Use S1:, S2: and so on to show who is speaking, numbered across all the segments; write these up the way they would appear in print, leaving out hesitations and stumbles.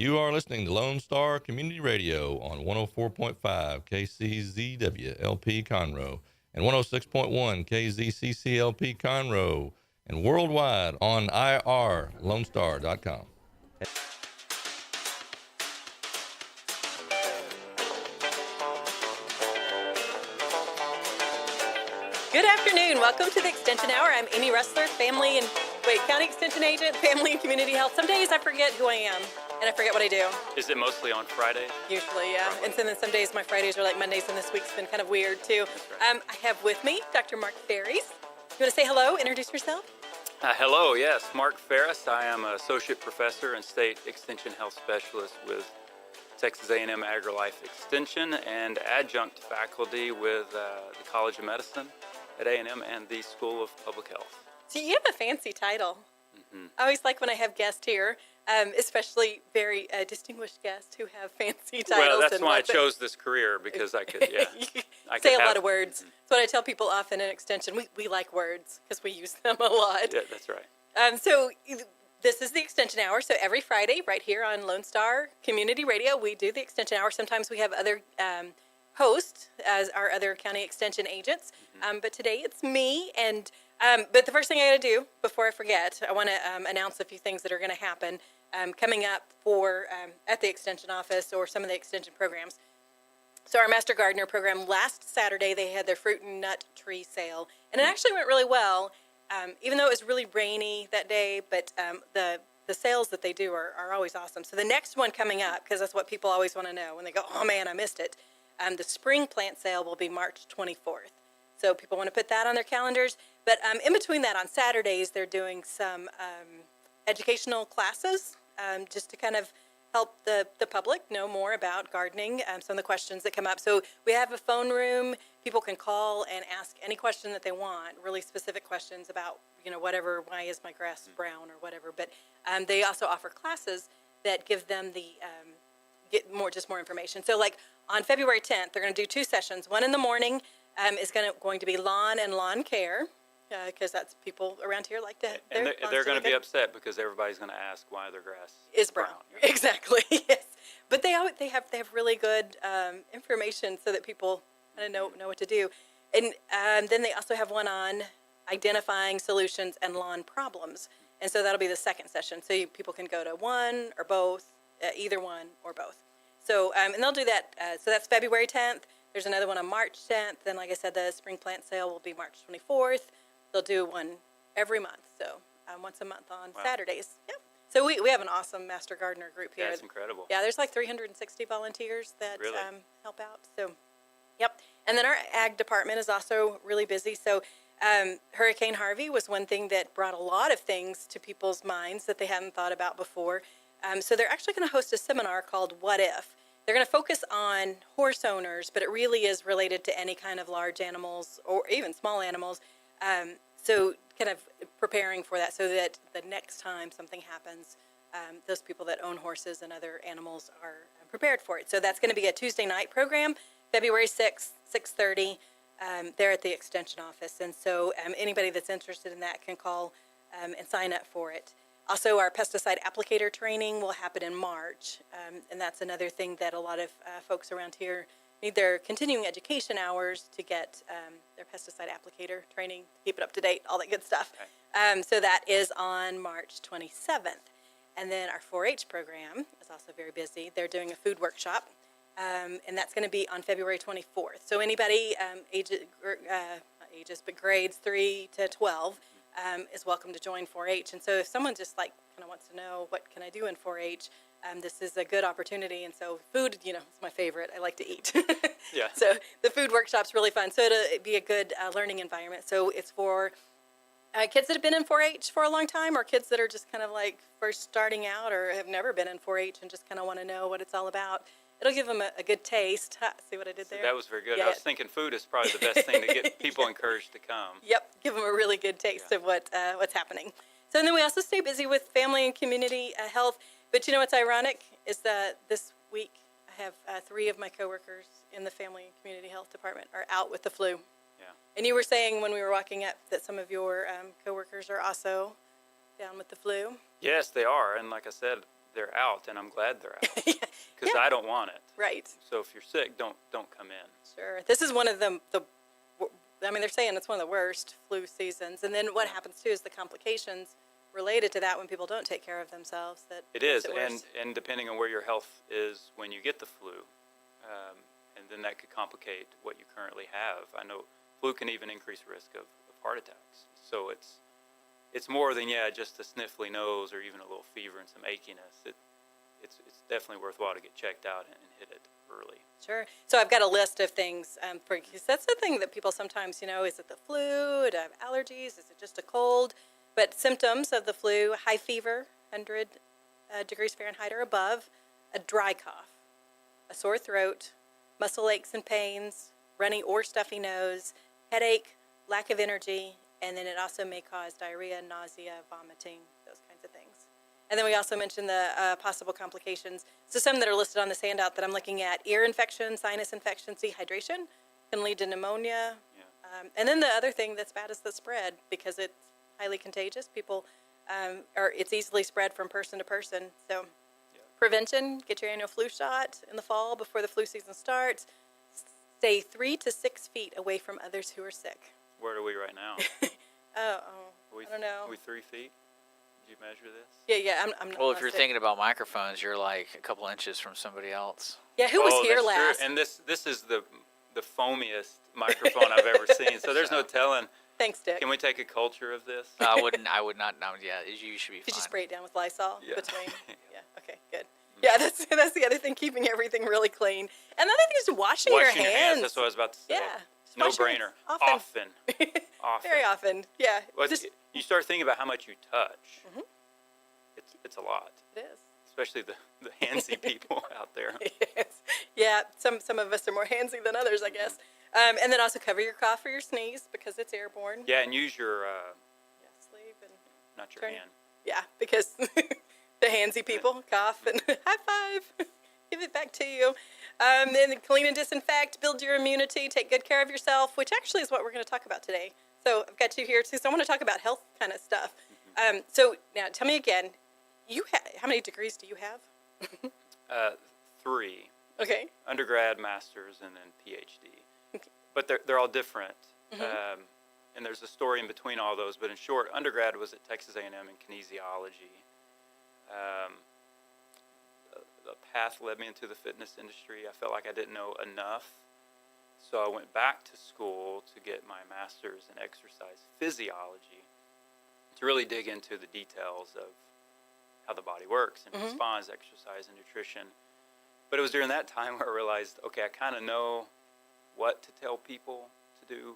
S1: You are listening to Lone Star Community Radio on 104.5 KCZW LP Conroe and 106.1 KZCCLP Conroe and worldwide on irlonestar.com.
S2: Good afternoon. Welcome to the Extension Hour. I'm Amy Rustler, County Extension Agent, Family and Community Health. Some days I forget who I am, and I forget what I do.
S3: Is it mostly on Fridays?
S2: Usually, yeah. And so then some days my Fridays are like Mondays, and this week's been kind of weird, too.
S3: Right.
S2: I have with me Dr. Mark Ferris. You want to say hello, introduce yourself?
S3: Hello, yes. Mark Ferris. I am an Associate Professor and State Extension Health Specialist with Texas A&M AgriLife Extension and adjunct faculty with the College of Medicine at A&M and the School of Public Health.
S2: So you have a fancy title. Mm-hmm. I always like when I have guests here, especially very distinguished guests who have fancy titles.
S3: Well, that's why I chose this career, because I could, yeah.
S2: I say a lot of words. Mm-hmm. That's what I tell people often in Extension. We like words because we use them a lot.
S3: Yeah, that's right.
S2: So this is the Extension Hour. So every Friday, right here on Lone Star Community Radio, we do the Extension Hour. Sometimes we have other hosts as our other county extension agents. Mm-hmm. But today it's me. And but the first thing I got to do before I forget, I want to announce a few things that are going to happen coming up for at the Extension office or some of the extension programs. So our Master Gardener program, last Saturday, they had their fruit and nut tree sale. And it actually went really well, even though it was really rainy that day. But the sales that they do are always awesome. So the next one coming up, because that's what people always want to know when they go, oh, man, I missed it. The spring plant sale will be March 24th. So people want to put that on their calendars. But in between that, on Saturdays, they're doing some educational classes just to kind of help the public know more about gardening, some of the questions that come up. So we have a phone room. People can call and ask any question that they want, really specific questions about, whatever, why is my grass brown or whatever. But they also offer classes that give them get more information. So like on February 10th, they're going to do 2 sessions. One in the morning is going to be lawn and lawn care, because that's people around here like to.
S3: And they're going to be upset because everybody's going to ask why their grass
S2: is brown. Exactly. Yes, but they have really good information so that people kind of know what to do. And then they also have one on identifying solutions and lawn problems. And so that'll be the second session. So people can go to one or both, either one or both. So and they'll do that. So that's February 10th. There's another one on March 10th. Then, like I said, the spring plant sale will be March 24th. They'll do one every month, so once a month on Saturdays. Yeah. So we have an awesome Master Gardener group here.
S3: That's incredible.
S2: Yeah, there's like 360 volunteers that
S3: really?
S2: Help out. So, yep. And then our ag department is also really busy. So Hurricane Harvey was one thing that brought a lot of things to people's minds that they hadn't thought about before. So they're actually going to host a seminar called What If? They're going to focus on horse owners, but it really is related to any kind of large animals or even small animals. So kind of preparing for that so that the next time something happens, those people that own horses and other animals are prepared for it. So that's going to be a Tuesday night program, February 6th, 6:30, there at the Extension office. And so anybody that's interested in that can call and sign up for it. Also, our pesticide applicator training will happen in March, and that's another thing that a lot of folks around here need their continuing education hours to get their pesticide applicator training, keep it up to date, all that good stuff. Okay. So that is on March 27th. And then our 4-H program is also very busy. They're doing a food workshop, and that's going to be on February 24th. So anybody grades 3 to 12 is welcome to join 4-H. And so if someone just kind of wants to know what can I do in 4-H, this is a good opportunity. And so food, is my favorite. I like to eat.
S3: Yeah.
S2: So the food workshop's really fun. So it'll be a good learning environment. So it's for kids that have been in 4-H for a long time, or kids that are just kind of like first starting out or have never been in 4-H and just kind of want to know what it's all about. It'll give them a good taste. See what I did there?
S3: That was very good.
S2: Yeah.
S3: I was thinking food is probably the best thing to get people encouraged to come.
S2: Yep, give them a really good taste of what's happening. So and then we also stay busy with family and community health. But what's ironic is that this week I have 3 of my coworkers in the family and community health department are out with the flu.
S3: Yeah.
S2: And you were saying when we were walking up that some of your coworkers are also down with the flu.
S3: Yes, they are. And like I said, they're out, and I'm glad they're out because
S2: Yeah.
S3: I don't want it.
S2: Right.
S3: So if you're sick, don't come in.
S2: Sure. This is one of I mean, they're saying it's one of the worst flu seasons. And then what happens too is the complications related to that when people don't take care of themselves. That
S3: It
S2: makes
S3: is,
S2: worse.
S3: and depending on where your health is when you get the flu, and then that could complicate what you currently have. I know flu can even increase risk of heart attacks. So it's more than just a sniffly nose or even a little fever and some achiness. It's definitely worthwhile to get checked out and hit it early.
S2: Sure. So I've got a list of things because that's the thing that people sometimes, is it the flu? Do I have allergies? Is it just a cold? But symptoms of the flu: high fever, 100 degrees Fahrenheit or above, a dry cough, a sore throat, muscle aches and pains, runny or stuffy nose, headache, lack of energy, and then it also may cause diarrhea, nausea, vomiting, those kinds of things. And then we also mentioned the possible complications. So some that are listed on this handout that I'm looking at: ear infection, sinus infection, dehydration can lead to pneumonia.
S3: Yeah.
S2: And then the other thing that's bad is the spread, because it's highly contagious. People, it's easily spread from person to person. So prevention: get your annual flu shot in the fall before the flu season starts. Stay 3 to 6 feet away from others who are sick.
S3: Where are we right now?
S2: I
S3: we,
S2: don't know.
S3: Are we 3 feet? Did you measure this?
S2: Yeah. I'm not.
S4: Well, if you're thinking about microphones, you're like a couple inches from somebody else.
S2: Yeah, who was here
S3: that's
S2: last?
S3: True. And this is the foamiest microphone I've ever seen. So there's no telling.
S2: Thanks, Dick.
S3: Can we take a culture of this?
S4: I would not. No, yeah, you should be fine.
S2: Did you spray it down with Lysol
S3: Yeah.
S2: between? Yeah. Okay. Good. Yeah, that's the other thing, keeping everything really clean. And the other thing is washing your hands.
S3: That's what I was about to say.
S2: Yeah. Just
S3: No
S2: wash your
S3: brainer.
S2: hands
S3: Often.
S2: Very often. Yeah.
S3: Well,
S2: Just,
S3: you start thinking about how much you touch. It's a lot,
S2: it is.
S3: especially the handsy people out there.
S2: Yes. Yeah. Some of us are more handsy than others, I guess. And then also cover your cough or your sneeze because it's airborne.
S3: Yeah, and use your
S2: Yeah, sleeve and
S3: not your
S2: Turn-
S3: hand.
S2: yeah, because the handsy people cough and high five, give it back to you. Then clean and disinfect, build your immunity, take good care of yourself, which actually is what we're going to talk about today. So I've got you here too. So I want to talk about health kind of stuff. So now tell me again, how many degrees do you have?
S3: 3
S2: Okay.
S3: undergrad, masters, and then PhD.
S2: Okay.
S3: But they're all different. And there's a story in between all those. But in short, undergrad was at Texas A&M in kinesiology. The path led me into the fitness industry. I felt like I didn't know enough. So I went back to school to get my master's in exercise physiology to really dig into the details of how the body works and responds to exercise and nutrition. But it was during that time where I realized, okay, I kind of know what to tell people to do,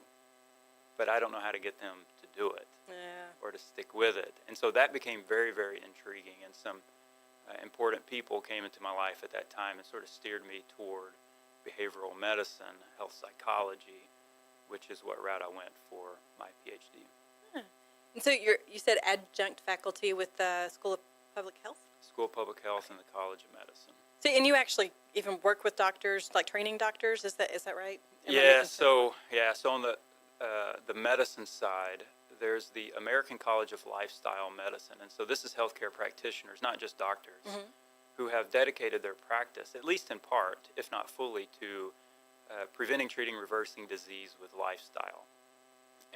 S3: but I don't know how to get them to do it
S2: Yeah.
S3: or to stick with it. And so that became very, very intriguing. And some important people came into my life at that time and sort of steered me toward behavioral medicine, health psychology, which is what route I went for my PhD.
S2: And so you said adjunct faculty with the School of Public Health?
S3: School of Public Health and the College of Medicine.
S2: So, and you actually even work with doctors, like training doctors, is that right? Am I
S3: Yeah,
S2: making sense?
S3: so on the medicine side, there's the American College of Lifestyle Medicine. And so this is healthcare practitioners, not just doctors, who have dedicated their practice, at least in part, if not fully, to preventing, treating, reversing disease with lifestyle.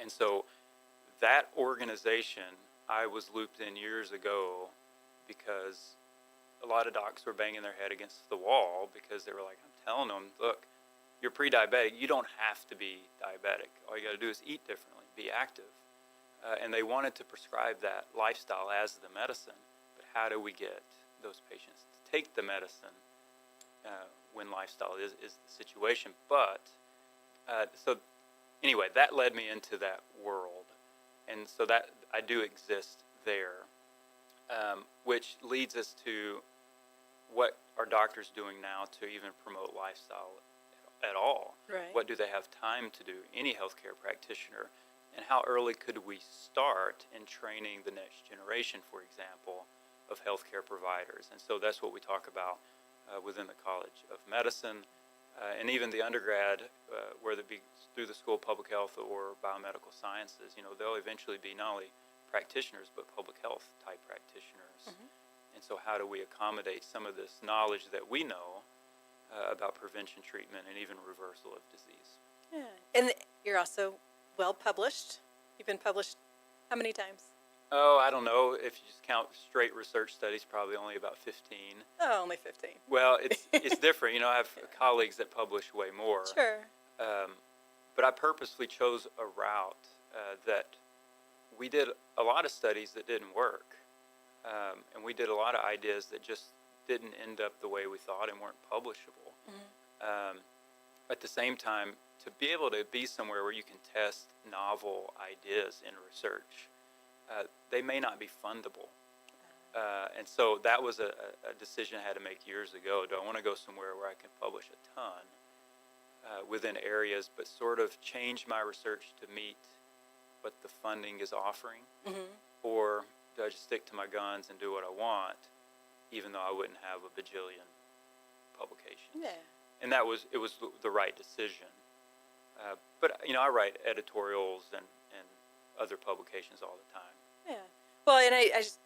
S3: And so that organization I was looped in years ago because a lot of docs were banging their head against the wall because they were like, I'm telling them, look, you're pre-diabetic. You don't have to be diabetic. All you got to do is eat differently, be active. And they wanted to prescribe that lifestyle as the medicine. But how do we get those patients to take the medicine when lifestyle is the situation? But so anyway, that led me into that world. And so that I do exist there, which leads us to what are doctors doing now to even promote lifestyle at all?
S2: Right.
S3: What do they have time to do? Any healthcare practitioner. And how early could we start in training the next generation, for example, of healthcare providers? And so that's what we talk about within the College of Medicine. And even the undergrad, whether it be through the School of Public Health or Biomedical Sciences, they'll eventually be not only practitioners, but public health type practitioners. And so how do we accommodate some of this knowledge that we know about prevention, treatment, and even reversal of disease?
S2: Yeah. And you're also well published. You've been published how many times?
S3: Oh, I don't know. If you just count straight research studies, probably only about 15.
S2: Oh, only 15.
S3: Well, it's different. I have colleagues that publish way more.
S2: Sure.
S3: But I purposely chose a route that we did a lot of studies that didn't work. And we did a lot of ideas that just didn't end up the way we thought and weren't publishable. Mm-hmm. At the same time, to be able to be somewhere where you can test novel ideas in research, they may not be fundable. And so that was a decision I had to make years ago. Do I want to go somewhere where I can publish a ton within areas, but sort of change my research to meet what the funding is offering? Mm-hmm. Or do I just stick to my guns and do what I want, even though I wouldn't have a bajillion publications?
S2: Yeah.
S3: And it was the right decision. But I write editorials and other publications all the time.
S2: Yeah. Well, and I just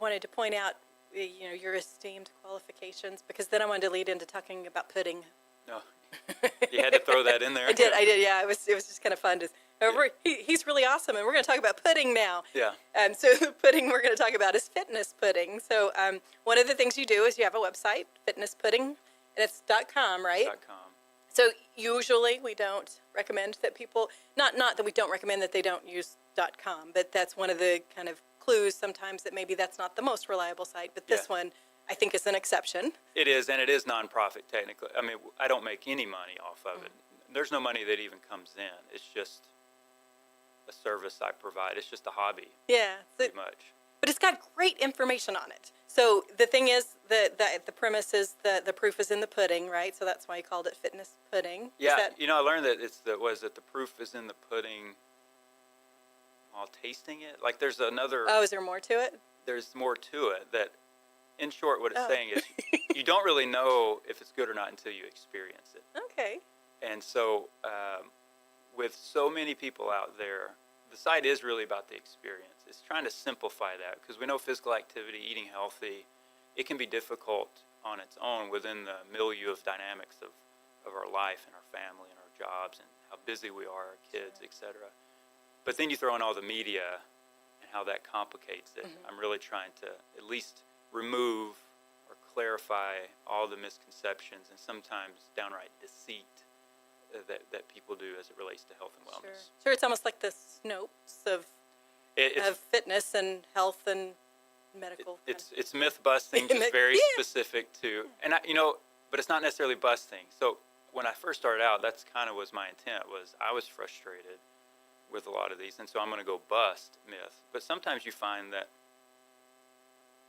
S2: wanted to point out, your esteemed qualifications, because then I wanted to lead into talking about pudding.
S3: No, you had to throw that in there.
S2: I did. Yeah, it was just kind of fun to. He's really awesome, and we're going to talk about pudding now.
S3: Yeah.
S2: So the pudding we're going to talk about is fitness pudding. So one of the things you do is you have a website, fitness pudding, and it's .com, right?
S3: .com.
S2: So usually we don't recommend that people, not that we don't recommend that they don't use .com, but that's one of the kind of clues sometimes that maybe that's not the most reliable site. But this one, I think, is an exception.
S3: It is, and it is nonprofit technically. I mean, I don't make any money off of it. There's no money that even comes in. It's just a service I provide. It's just a hobby.
S2: Yeah.
S3: Pretty much.
S2: But it's got great information on it. So the thing is, the premise is the proof is in the pudding, right? So that's why you called it fitness pudding.
S3: Yeah, I learned that the proof is in the pudding while tasting it. Like there's another...
S2: Oh, is there more to it?
S3: There's more to it that, in short, what it's saying is you don't really know if it's good or not until you experience it.
S2: Okay.
S3: And so with so many people out there, the site is really about the experience. It's trying to simplify that because we know physical activity, eating healthy, it can be difficult on its own within the milieu of dynamics of our life and our family and our jobs and how busy we are, our kids, etc. But then you throw in all the media and how that complicates it. Mm-hmm. I'm really trying to at least remove or clarify all the misconceptions and sometimes downright deceit that people do as it relates to health and wellness.
S2: Sure, it's almost like the Snopes of fitness and health and medical.
S3: It's myth busting, just very specific to, and but it's not necessarily busting. So when I first started out, that's kind of was my intent. I was frustrated with a lot of these, and so I'm going to go bust myth. But sometimes you find that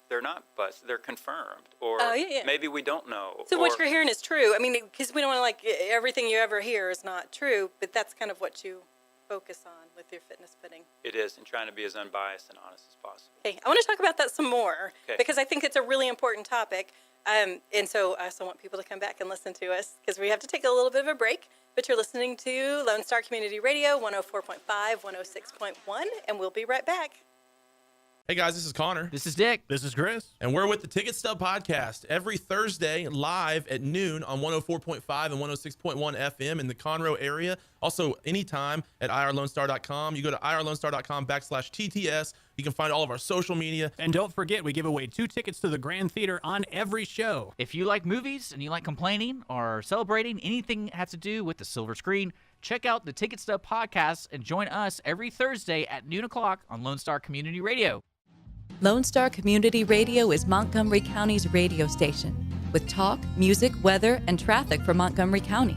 S3: they're not bust; they're confirmed, or maybe we don't know.
S2: So what you're hearing is true. I mean, because we don't want to everything you ever hear is not true, but that's kind of what you focus on with your fitness pudding.
S3: It is, and trying to be as unbiased and honest as possible.
S2: Okay, I want to talk about that some more because I think it's a really important topic. And so I also want people to come back and listen to us because we have to take a little bit of a break. But you're listening to Lone Star Community Radio, 104.5, 106.1, and we'll be right back.
S5: Hey guys, this is Connor.
S4: This is Dick.
S6: This is Chris.
S5: And we're with the Ticket Stub Podcast every Thursday live at noon on 104.5 and 106.1 FM in the Conroe area. Also, anytime at irlonestar.com. You go to irlonestar.com/TTS. You can find all of our social media.
S6: And don't forget, we give away 2 tickets to the Grand Theater on every show.
S4: If you like movies and you like complaining or celebrating anything that has to do with the silver screen, check out the Ticket Stub Podcast and join us every Thursday at noon o'clock on Lone Star Community Radio.
S7: Lone Star Community Radio is Montgomery County's radio station with talk, music, weather, and traffic for Montgomery County.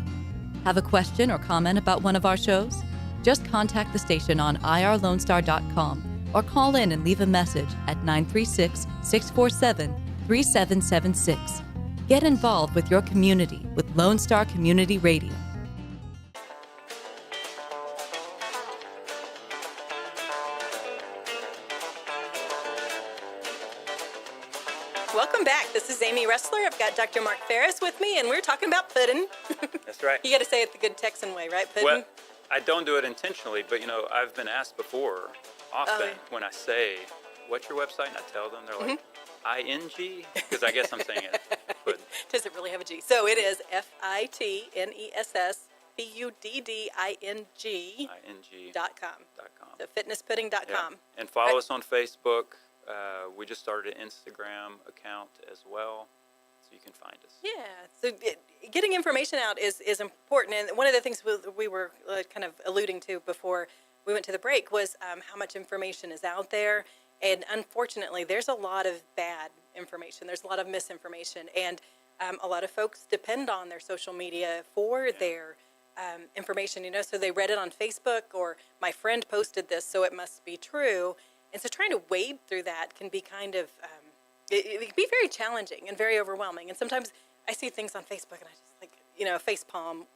S7: Have a question or comment about one of our shows? Just contact the station on irlonestar.com or call in and leave a message at 936-647-3776. Get involved with your community with Lone Star Community Radio.
S2: Welcome back. This is Amy Schissler. I've got Dr. Mark Ferris with me, and we're talking about pudding.
S3: That's right.
S2: You got to say it the good Texan way, right? Pudding?
S3: Well, I don't do it intentionally, but I've been asked before, often when I say, "What's your website?" and I tell them, they're like, I-N-G? Because I guess I'm saying it. But
S2: Does it really have a G? So it is fitnesspudding.com.
S3: I-N-G.com.
S2: So fitnesspudding.com.
S3: Yeah. And follow us on Facebook. We just started an Instagram account as well, so you can find us.
S2: Yeah, so getting information out is important. And one of the things we were kind of alluding to before we went to the break was how much information is out there. And unfortunately, there's a lot of bad information. There's a lot of misinformation. And a lot of folks depend on their social media for their information, so they read it on Facebook, or my friend posted this, so it must be true. And so trying to wade through that can be kind of, it can be very challenging and very overwhelming. And sometimes I see things on Facebook and I just like, face palm.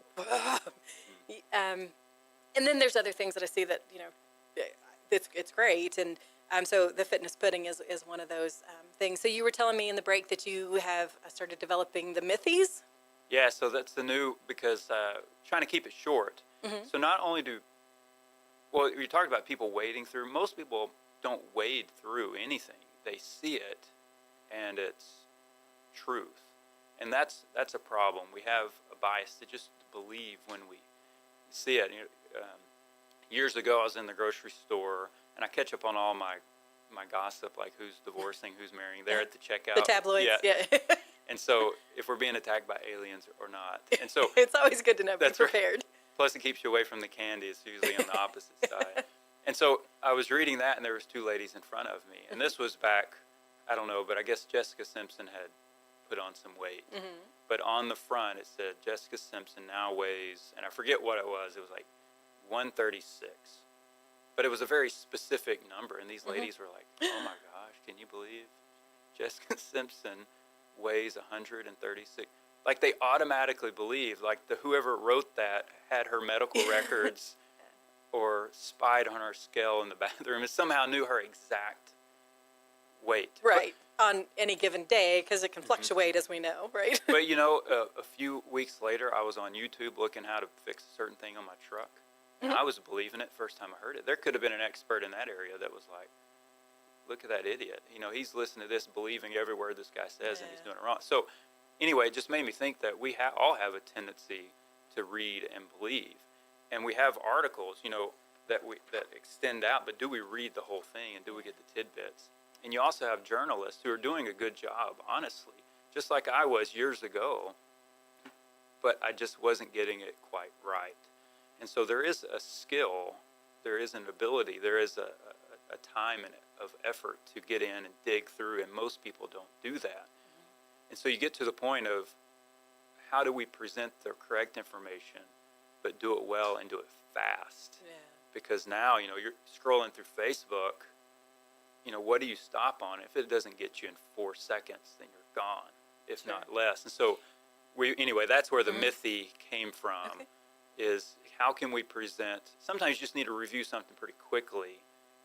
S2: And then there's other things that I see that, it's great. And so the fitness pudding is one of those things. So you were telling me in the break that you have started developing the Mythies.
S3: Yeah, so that's the new, because trying to keep it short.
S2: Mm-hmm.
S3: So not only well, you talked about people wading through. Most people don't wade through anything. They see it, and it's truth. And that's a problem. We have a bias to just believe when we see it. Years ago, I was in the grocery store, and I catch up on all my gossip, like who's divorcing, who's marrying, there at the checkout.
S2: The tabloids, yeah.
S3: And so if we're being attacked by aliens or not. And so
S2: it's always good to know, be
S3: that's right.
S2: prepared.
S3: Plus, it keeps you away from the candy. It's usually on the opposite side. And so I was reading that, and there was two ladies in front of me. And this was back, I don't know, but I guess Jessica Simpson had put on some weight. Mm-hmm. But on the front, it said Jessica Simpson now weighs, and I forget what it was like 136. But it was a very specific number, and these ladies were like, oh my gosh, can you believe Jessica Simpson weighs 136? Like, they automatically believe, like whoever wrote that had her medical records or spied on her scale in the bathroom and somehow knew her exact weight.
S2: Right, on any given day, because it can fluctuate, as we know, right?
S3: But, a few weeks later, I was on YouTube looking how to fix a certain thing on my truck. And I was believing it first time I heard it. There could have been an expert in that area that was like, look at that idiot. He's listening to this, believing every word this guy says, and he's doing it wrong. So anyway, it just made me think that we all have a tendency to read and believe. And we have articles, that extend out, but do we read the whole thing, and do we get the tidbits? And you also have journalists who are doing a good job, honestly, just like I was years ago, but I just wasn't getting it quite right. And so there is a skill, there is an ability, there is a time of effort to get in and dig through, and most people don't do that. Mm-hmm. And so you get to the point of, how do we present the correct information, but do it well and do it fast? Yeah. Because now, you're scrolling through Facebook, what do you stop on? If it doesn't get you in 4 seconds, then you're gone, if not less. And so that's where the Mythy came from. Okay. Is how can we present, sometimes you just need to review something pretty quickly.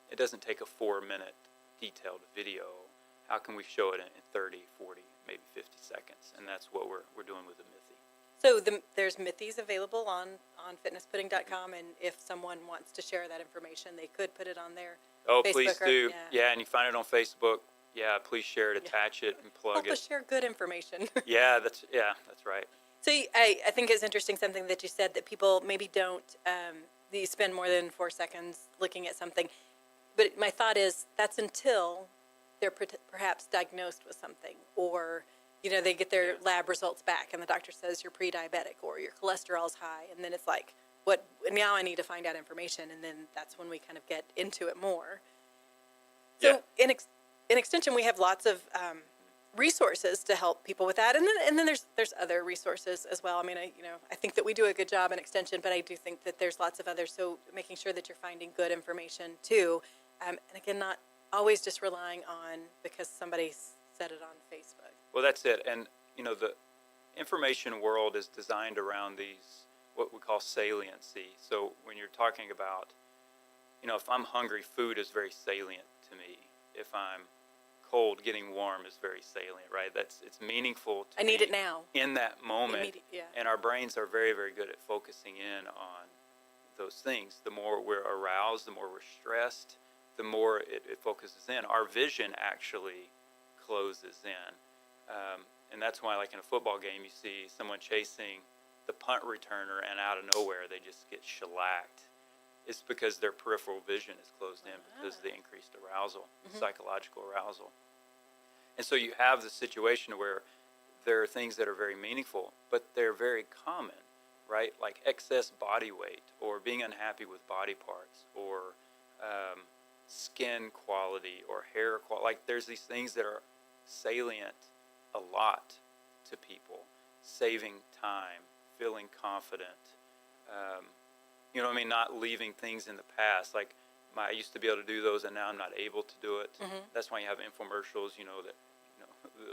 S3: It doesn't take a 4-minute detailed video. How can we show it in 30, 40, maybe 50 seconds? And that's what we're doing with the Mythy.
S2: So there's Mythies available on fitnesspudding.com, and if someone wants to share that information, they could put it on their Facebook.
S3: Please do. Yeah, and you find it on Facebook. Yeah, please share it, attach it, and plug
S2: it. Share good information.
S3: That's right.
S2: So I think it's interesting, something that you said, that people maybe don't, you spend more than 4 seconds looking at something. But my thought is, that's until they're perhaps diagnosed with something, or, they get their lab results back and the doctor says you're pre-diabetic or your cholesterol's high. And then it's like, now I need to find out information. And then that's when we kind of get into it more. So in Extension, we have lots of resources to help people with that, and then there's other resources as well. I mean, I think that we do a good job in Extension, but I do think that there's lots of others. So making sure that you're finding good information too, and again, not always just relying on because somebody said it on Facebook.
S3: Well, that's it. And the information world is designed around these, what we call saliency. So when you're talking about, if I'm hungry, food is very salient to me. If I'm cold, getting warm is very salient, right? It's meaningful to me.
S2: I need it now.
S3: In that moment. And our brains are very, very good at focusing in on those things. The more we're aroused, the more we're stressed, the more it focuses in. Our vision actually closes in. And that's why, like in a football game, you see someone chasing the punt returner, and out of nowhere they just get shellacked. It's because their peripheral vision is closed in because of the increased arousal, psychological arousal. And so you have the situation where there are things that are very meaningful, but they're very common, right? Like excess body weight, or being unhappy with body parts, or skin quality, or hair quality. Like there's these things that are salient a lot to people. Saving time, feeling confident, you know what I mean? Not leaving things in the past. Like I used to be able to do those, and now I'm not able to do it. That's why you have infomercials, that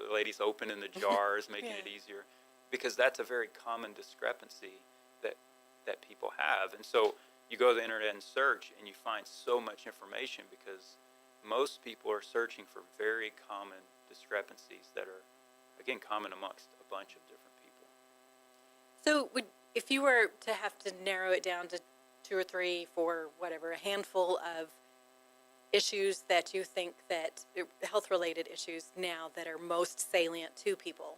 S3: the ladies opening the jars, making it easier, because that's a very common discrepancy that people have. And so you go to the internet and search, and you find so much information because most people are searching for very common discrepancies that are, again, common amongst a bunch of different people.
S2: So if you were to have to narrow it down to 2 or 3, 4, whatever, a handful of issues that you think that health-related issues now that are most salient to people,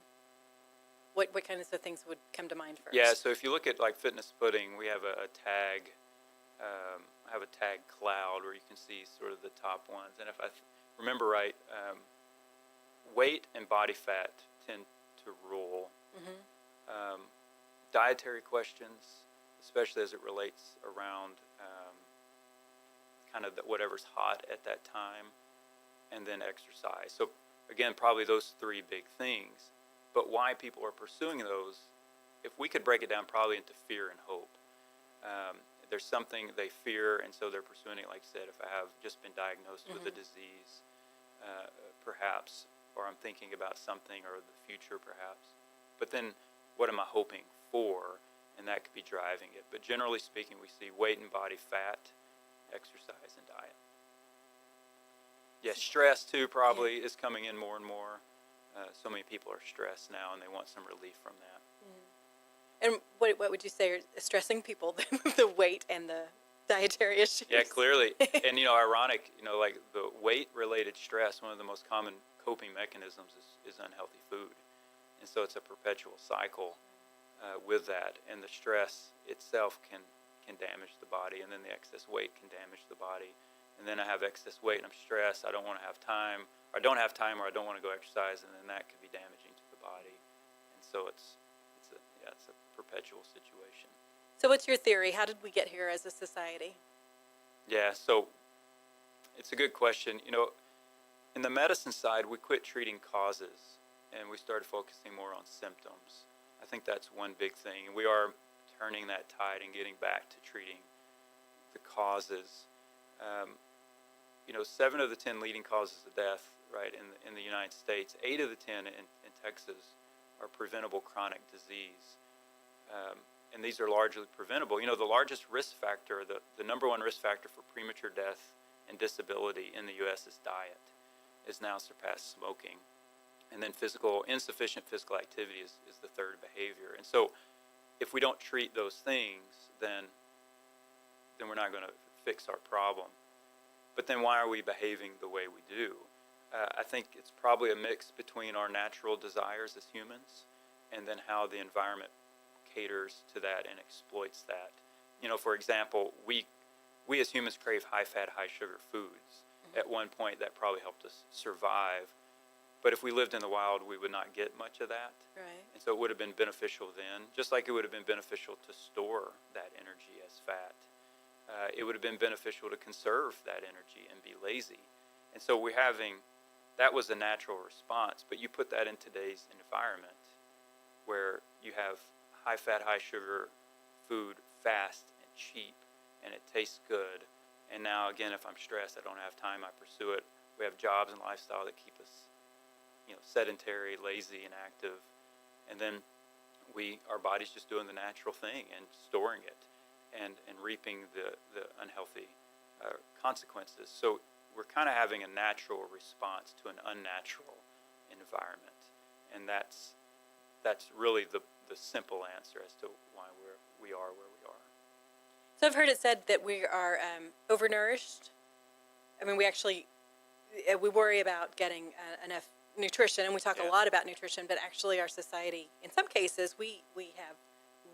S2: what kinds of things would come to mind first?
S3: Yeah, so if you look at like fitness pudding, we have a tag. I have a tag cloud where you can see sort of the top ones. And if I remember right, weight and body fat tend to rule. Dietary questions, especially as it relates around kind of whatever's hot at that time, and then exercise. So again, probably those 3 big things. But why people are pursuing those, if we could break it down probably into fear and hope. There's something they fear, and so they're pursuing it. Like I said, if I have just been diagnosed with a disease, perhaps, or I'm thinking about something or the future perhaps. But then what am I hoping for? And that could be driving it. But generally speaking, we see weight and body fat, exercise, and diet. Yeah, stress too probably is coming in more and more. So many people are stressed now, and they want some relief from that.
S2: And what would you say are stressing people, the weight and the dietary issues?
S3: Yeah, clearly. And, ironic, like the weight-related stress, one of the most common coping mechanisms is unhealthy food. And so it's a perpetual cycle with that. And the stress itself can damage the body, and then the excess weight can damage the body. And then I have excess weight, and I'm stressed. I don't want to have time, or I don't have time, or I don't want to go exercise, and then that could be damaging to the body. And so it's a perpetual situation.
S2: So what's your theory? How did we get here as a society?
S3: Yeah, so it's a good question. In the medicine side, we quit treating causes, and we started focusing more on symptoms. I think that's one big thing. And we are turning that tide and getting back to treating the causes. 7 of the 10 leading causes of death, right, in the United States, 8 of the 10 in Texas are preventable chronic disease. And these are largely preventable. The largest risk factor, the number 1 risk factor for premature death and disability in the U.S. is diet. It's now surpassed smoking. And then insufficient physical activity is the third behavior. And so if we don't treat those things, then we're not going to fix our problem. But then why are we behaving the way we do? I think it's probably a mix between our natural desires as humans and then how the environment caters to that and exploits that. For example, we as humans crave high-fat, high-sugar foods. At one point, that probably helped us survive. But if we lived in the wild, we would not get much of that.
S2: Right.
S3: And so it would have been beneficial then, just like it would have been beneficial to store that energy as fat. It would have been beneficial to conserve that energy and be lazy. And so that was a natural response. But you put that in today's environment where you have high-fat, high-sugar food, fast and cheap, and it tastes good. And now, again, if I'm stressed, I don't have time, I pursue it. We have jobs and lifestyle that keep us sedentary, lazy, inactive. And then our body's just doing the natural thing and storing it and reaping the unhealthy consequences. So we're kind of having a natural response to an unnatural environment. And that's really the simple answer as to why we are where we are.
S2: So I've heard it said that we are overnourished. I mean, we worry about getting enough nutrition, and we talk
S3: Yeah.
S2: a lot about nutrition, but actually our society, in some cases, we have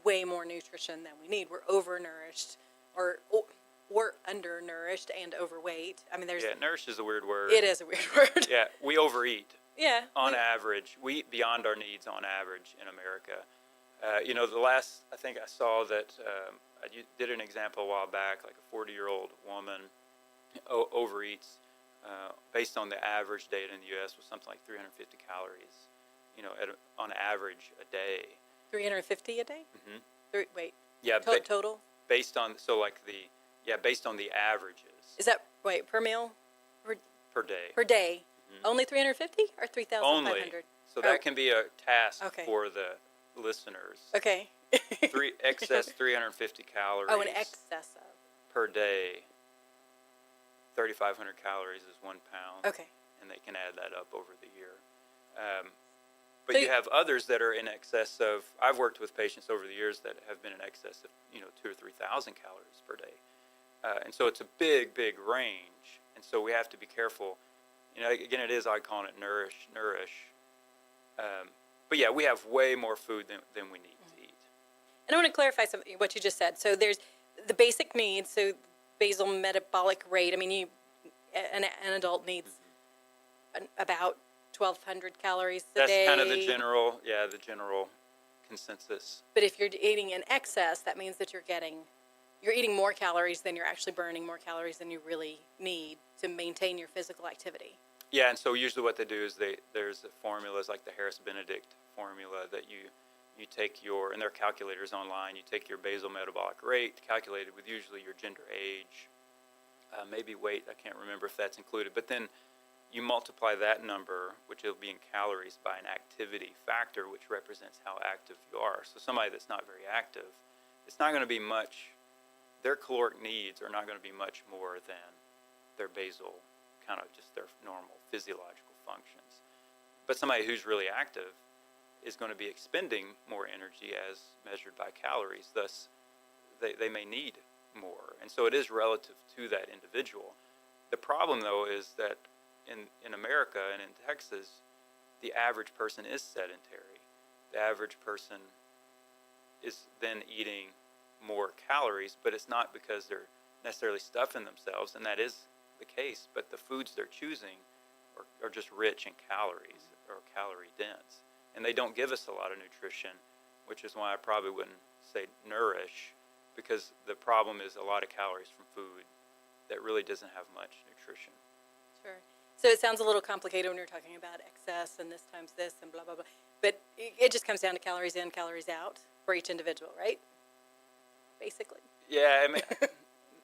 S2: way more nutrition than we need. We're overnourished or undernourished and overweight. I mean, there's
S3: Yeah, nourished is a weird word.
S2: it is a weird word.
S3: Yeah, we overeat.
S2: Yeah.
S3: On average, we eat beyond our needs on average in America. The last, I think I saw that I did an example a while back, like a 40-year-old woman overeats based on the average data in the U.S. was something like 350 calories, on average a day.
S2: 350 a day?
S3: Mm-hmm.
S2: Wait.
S3: Yeah,
S2: Total?
S3: based on based on the averages
S2: Is that, per meal?
S3: per day.
S2: Per day?
S3: Mhm.
S2: Only 350 or 3,500?
S3: Only. So that can be a task
S2: Okay.
S3: for the listeners.
S2: Okay.
S3: Excess 350 calories.
S2: Oh, an excess of.
S3: Per day. 3,500 calories is 1 pound.
S2: Okay.
S3: And they can add that up over the year. But
S2: So
S3: you have others that are in excess of. I've worked with patients over the years that have been in excess of 2,000 or 3,000 calories per day, and so it's a big range. And so we have to be careful. Again, it is iconic, nourish. But yeah, we have way more food than we need to eat.
S2: And I want to clarify something, what you just said. So there's the basic needs, so basal metabolic rate. I mean, an adult needs about 1,200 calories a day.
S3: That's kind of the general consensus.
S2: But if you're eating in excess, that means that you're eating more calories than you're actually burning, more calories than you really need to maintain your physical activity.
S3: Yeah, and so usually what they do is there's formulas like the Harris-Benedict formula that you take and there are calculators online. You take your basal metabolic rate calculated with usually your gender, age, maybe weight. I can't remember if that's included. But then you multiply that number, which will be in calories, by an activity factor, which represents how active you are. So somebody that's not very active, it's not going to be much. Their caloric needs are not going to be much more than their basal, kind of just their normal physiological functions. But somebody who's really active is going to be expending more energy as measured by calories. Thus, they may need more. And so it is relative to that individual. The problem, though, is that in America and in Texas, the average person is sedentary. The average person is then eating more calories, but it's not because they're necessarily stuffing themselves, and that is the case, but the foods they're choosing are just rich in calories or calorie dense. And they don't give us a lot of nutrition, which is why I probably wouldn't say nourish, because the problem is a lot of calories from food that really doesn't have much nutrition.
S2: Sure. So it sounds a little complicated when you're talking about excess and this times this and blah, blah, blah. But it just comes down to calories in, calories out for each individual, right? Basically.
S3: Yeah, I mean,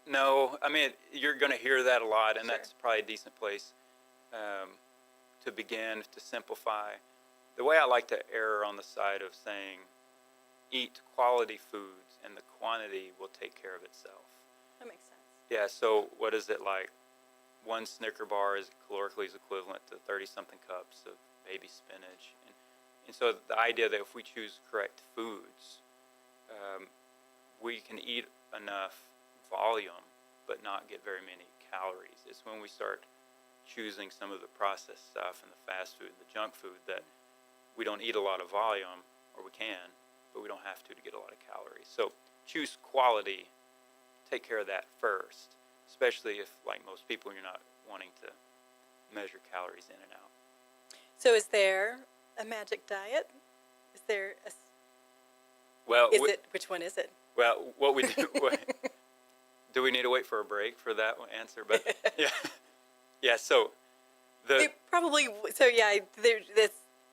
S3: no. I mean, you're going to hear that a lot, and
S2: Sure.
S3: that's probably a decent place to begin, to simplify. The way I like to err on the side of saying eat quality foods and the quantity will take care of itself.
S2: That makes sense.
S3: Yeah, so what is it like? One Snicker bar is calorically equivalent to 30-something cups of baby spinach. And so the idea that if we choose correct foods, we can eat enough volume but not get very many calories. It's when we start choosing some of the processed stuff and the fast food and the junk food that we don't eat a lot of volume, or we can, but we don't have to get a lot of calories. So choose quality, take care of that first, especially if, like most people, you're not wanting to measure calories in and out.
S2: So is there a magic diet? Is there a,
S3: Well,
S2: which one is it?
S3: Well, what we do, do we need to wait for a break for that answer? But yeah. So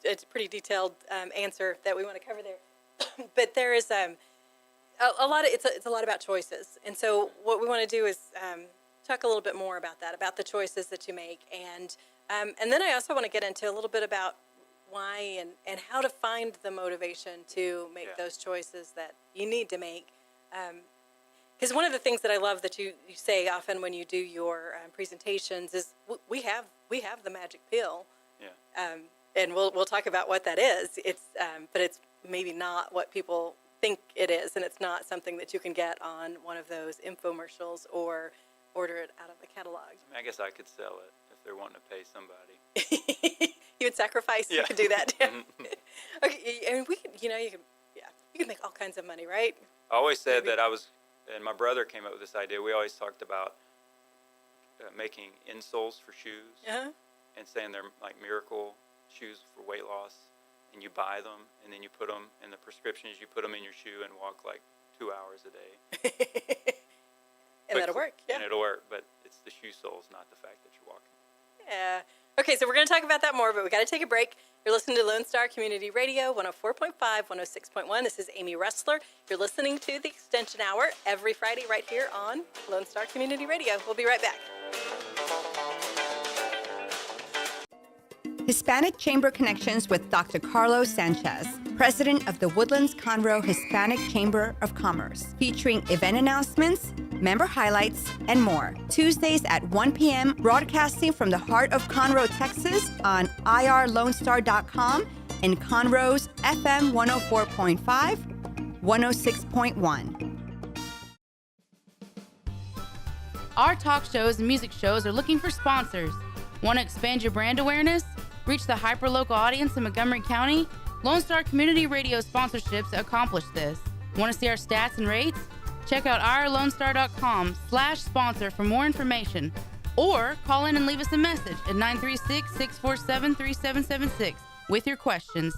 S2: It's a pretty detailed answer that we want to cover there. But there is a lot of it's a lot about choices, and so what we want to do is talk a little bit more about that, about the choices that you make, and then I also want to get into a little bit about why and how to find the motivation to make those choices that you need to make. Because one of the things that I love that you say often when you do your presentations is we have the magic pill.
S3: Yeah.
S2: And we'll talk about what that is. But it's maybe not what people think it is, and it's not something that you can get on one of those infomercials or order it out of a catalog.
S3: I guess I could sell it if they're wanting to pay somebody.
S2: You would sacrifice.
S3: Yeah.
S2: You could do that. Okay, and we could, you could make all kinds of money, right?
S3: I always said that and my brother came up with this idea. We always talked about making insoles for shoes
S2: Uh-huh.
S3: and saying they're like miracle shoes for weight loss. And you buy them, and then you put them in the prescriptions. You put them in your shoe and walk like 2 hours a day.
S2: And that'll work. Yeah.
S3: And it'll work, but it's the shoe soles, not the fact that you're walking.
S2: Yeah. Okay, so we're going to talk about that more, but we got to take a break. You're listening to Lone Star Community Radio, 104.5, 106.1. This is Amy Rustler. You're listening to the Extension Hour every Friday right here on Lone Star Community Radio. We'll be right back.
S8: Hispanic Chamber Connections with Dr. Carlos Sanchez, president of the Woodlands Conroe Hispanic Chamber of Commerce, featuring event announcements, member highlights, and more. Tuesdays at 1 p.m., broadcasting from the heart of Conroe, Texas on irlonestar.com and Conroe's FM 104.5, 106.1.
S9: Our talk shows and music shows are looking for sponsors. Want to expand your brand awareness? Reach the hyper-local audience in Montgomery County? Lone Star Community Radio sponsorships accomplish this. Want to see our stats and rates? Check out irlonestar.com/sponsor for more information. Or call in and leave us a message at 936-647-3776 with your questions.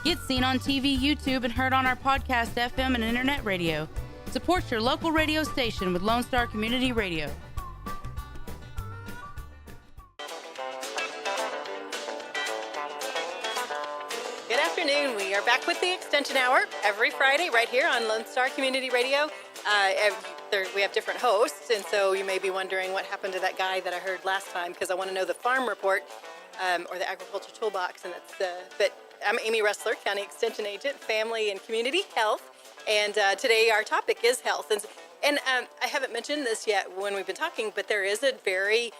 S9: Get seen on TV, YouTube, and heard on our podcast, FM, and internet radio. Support your local radio station with Lone Star Community Radio.
S2: Good afternoon. We are back with the Extension Hour every Friday right here on Lone Star Community Radio. We have different hosts, and so you may be wondering what happened to that guy that I heard last time, because I want to know the farm report or the agriculture toolbox. And but I'm Amy Rustler, County Extension Agent, Family and Community Health, and today our topic is health. And I haven't mentioned this yet when we've been talking, but there is a very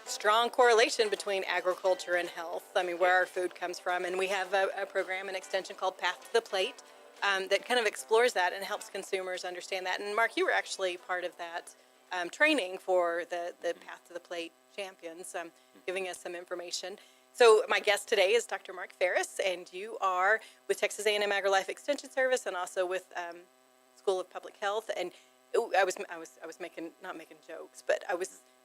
S2: strong correlation between agriculture and health. I mean, where our food comes from. And we have a program, an extension called Path to the Plate, that kind of explores that and helps consumers understand that. And Mark, you were actually part of that training for the Path to the Plate champions, giving us some information. So my guest today is Dr. Mark Ferris, and you are with Texas A&M AgriLife Extension Service and also with School of Public Health. And I was making, not making jokes, but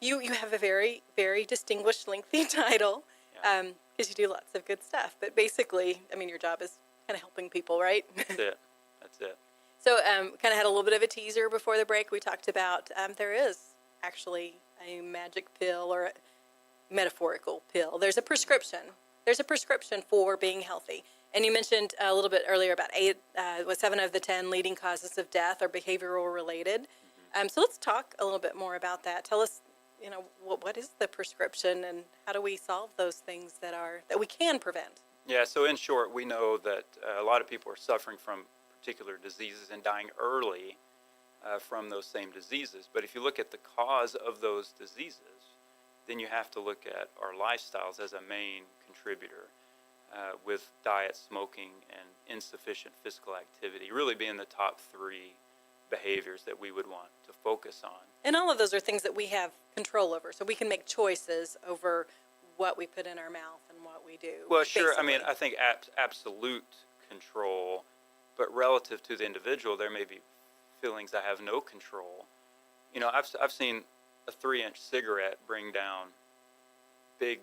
S2: you have a very, very distinguished, lengthy title, because you do lots of good stuff. But basically, I mean, your job is kind of helping people, right?
S3: That's it. That's it.
S2: So kind of had a little bit of a teaser before the break. We talked about there is actually a magic pill or a metaphorical pill. There's a prescription. There's a prescription for being healthy. And you mentioned a little bit earlier about 7 of the 10 leading causes of death are behavioral related. So let's talk a little bit more about that. Tell us, what is the prescription and how do we solve those things that we can prevent?
S3: Yeah, so in short, we know that a lot of people are suffering from particular diseases and dying early from those same diseases. But if you look at the cause of those diseases, then you have to look at our lifestyles as a main contributor, with diet, smoking, and insufficient physical activity really being the top 3 behaviors that we would want to focus on.
S2: And all of those are things that we have control over, so we can make choices over what we put in our mouth and what we do.
S3: Well, sure.
S2: basically.
S3: I mean, I think absolute control, but relative to the individual, there may be feelings I have no control. I've seen a 3-inch cigarette bring down big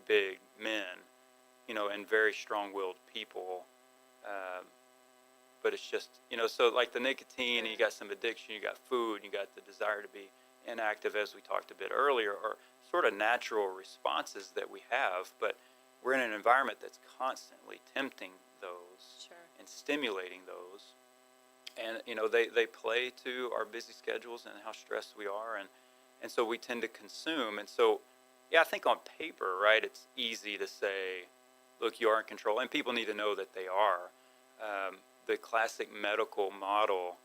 S3: men, and very strong-willed people. But it's just, so like the nicotine, you got some addiction, you got food, you got the desire to be inactive, as we talked a bit earlier, are sort of natural responses that we have, but we're in an environment that's constantly tempting those and stimulating those. And, they play to our busy schedules and how stressed we are. And so we tend to consume. And so, yeah, I think on paper, right, it's easy to say, look, you are in control. And people need to know that they are. The classic medical model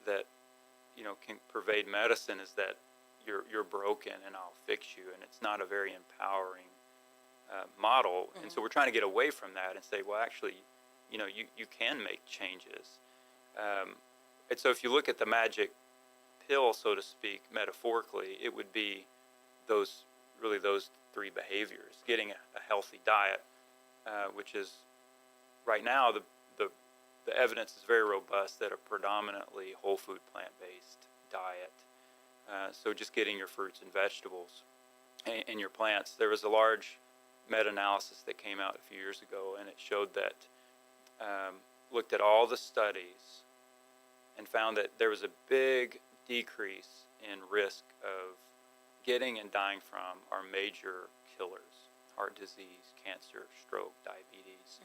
S3: that, can pervade medicine is that you're broken and I'll fix you. And it's not a very empowering model. Mm-hmm. And so we're trying to get away from that and say, well, actually, you can make changes. And so if you look at the magic pill, so to speak, metaphorically, it would be those 3 behaviors: getting a healthy diet, which is right now the evidence is very robust that a predominantly whole food plant-based diet. So just getting your fruits and vegetables and your plants. There was a large meta-analysis that came out a few years ago, and it showed that looked at all the studies and found that there was a big decrease in risk of getting and dying from our major killers: heart disease, cancer, stroke, diabetes.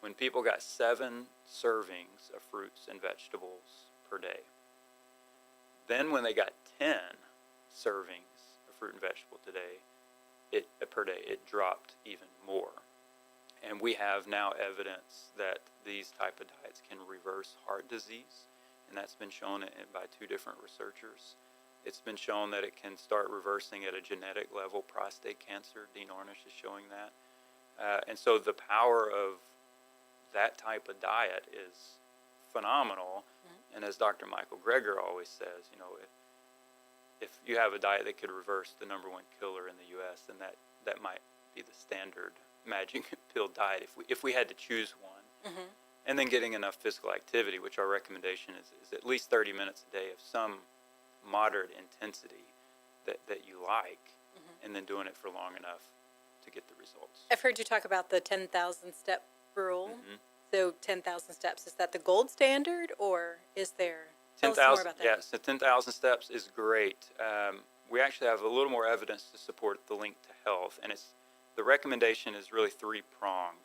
S3: When people got 7 servings of fruits and vegetables per day. Then when they got 10 servings of fruit and vegetable per day, it dropped even more. And we have now evidence that these type of diets can reverse heart disease, and that's been shown by 2 different researchers. It's been shown that it can start reversing at a genetic level prostate cancer. Dean Ornish is showing that. And so the power of that type of diet is phenomenal. And as Dr. Michael Greger always says, if you have a diet that could reverse the #1 killer in the U.S., then that might be the standard magic pill diet if we had to choose one. And then getting enough physical activity, which our recommendation is at least 30 minutes a day of some moderate intensity that you like, and then doing it for long enough to get the results.
S2: I've heard you talk about the 10,000 step rule. So 10,000 steps, is that the gold standard, or is there? Tell us more about that.
S3: Yes, the 10,000 steps is great. We actually have a little more evidence to support the link to health, and the recommendation is really 3-pronged.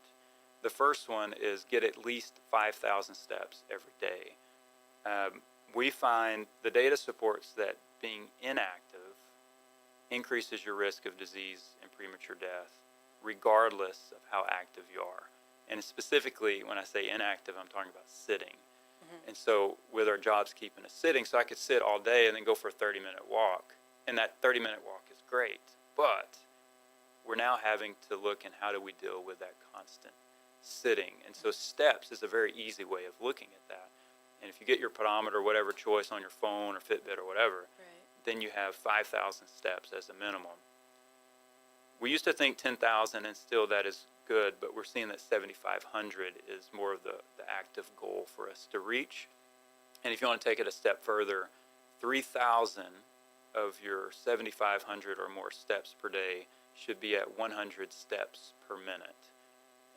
S3: The first one is get at least 5,000 steps every day. We find the data supports that being inactive increases your risk of disease and premature death, regardless of how active you are. And specifically, when I say inactive, I'm talking about sitting. And so with our jobs keeping us sitting, so I could sit all day and then go for a 30-minute walk. And that 30-minute walk is great. But we're now having to look in how do we deal with that constant sitting. And so steps is a very easy way of looking at that. And if you get your pedometer, whatever choice on your phone or Fitbit or whatever, then you have 5,000 steps as a minimum. We used to think 10,000, and still that is good, but we're seeing that 7,500 is more of the active goal for us to reach. And if you want to take it a step further, 3,000 of your 7,500 or more steps per day should be at 100 steps per minute.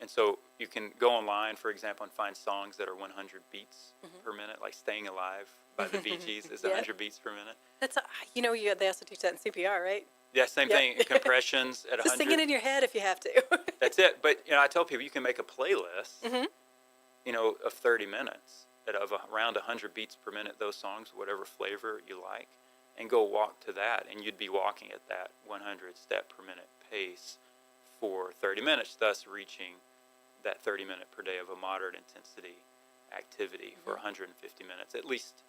S3: And so you can go online, for example, and find songs that are 100 beats per minute, like Staying Alive by the Bee Gees is 100 beats per minute.
S2: That's they also teach that in CPR, right?
S3: Yeah, same thing. Compressions at 100.
S2: Just sing it in your head if you have to.
S3: That's it. But I tell people you can make a playlist, of 30 minutes of around 100 beats per minute. Those songs, whatever flavor you like, and go walk to that, and you'd be walking at that 100 step per minute pace for 30 minutes, thus reaching that 30 minute per day of a moderate intensity activity for 150 minutes at least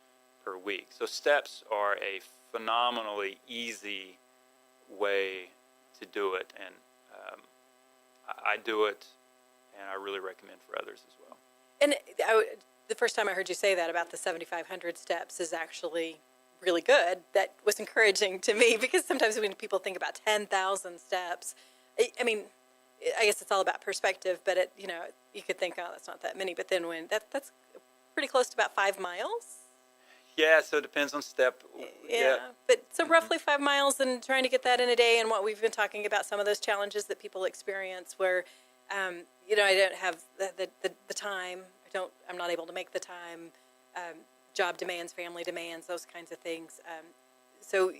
S3: per week. So steps are a phenomenally easy way to do it, and I do it, and I really recommend for others as well.
S2: And the first time I heard you say that about the 7,500 steps is actually really good. That was encouraging to me, because sometimes when people think about 10,000 steps, I mean, I guess it's all about perspective, but you could think, oh, that's not that many, but then when that's pretty close to about 5 miles.
S3: Yeah, so it depends on step.
S2: Yeah. But so roughly 5 miles, and trying to get that in a day, and what we've been talking about, some of those challenges that people experience where, I don't have the time. I'm not able to make the time. Job demands, family demands, those kinds of things. So